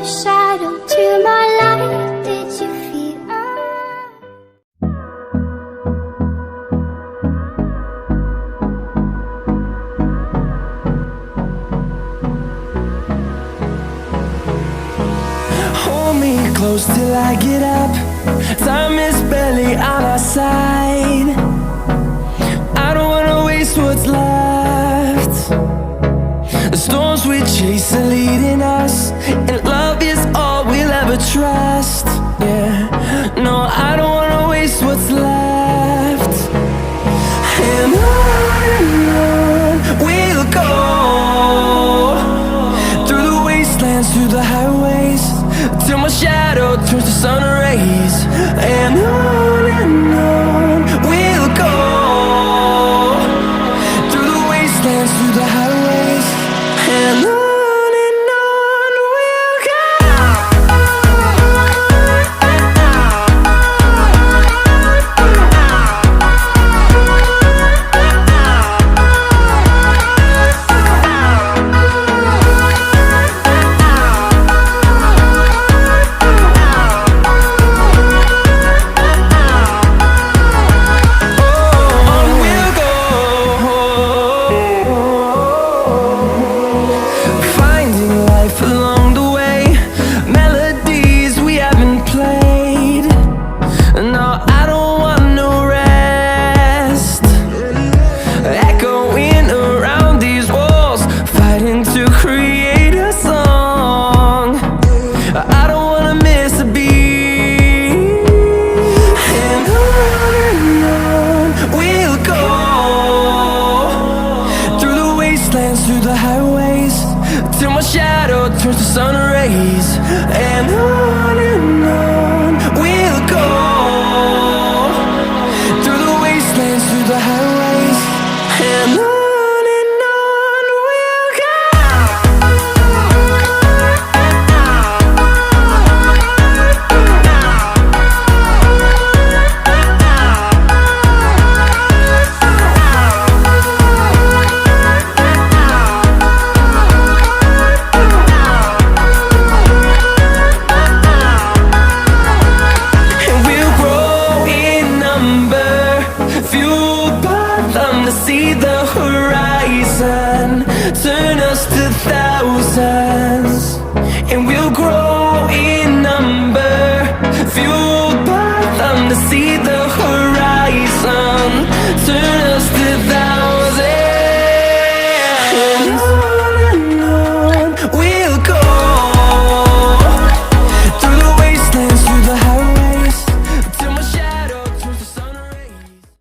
the shadow to my light. Did you feel Hold me close till I get up. Time is barely on our side. I don't wanna waste what's left. The storms we chase are leading us, and love is all we'll ever trust. Yeah, no, I don't wanna waste what's left. And on we'll go, through the wastelands, through the highways, till my shadow turns to sun rays. And on we'll go, through the wastelands, through the highways, and on we'll go. Through the highways, till my shadow turns to sun rays. And on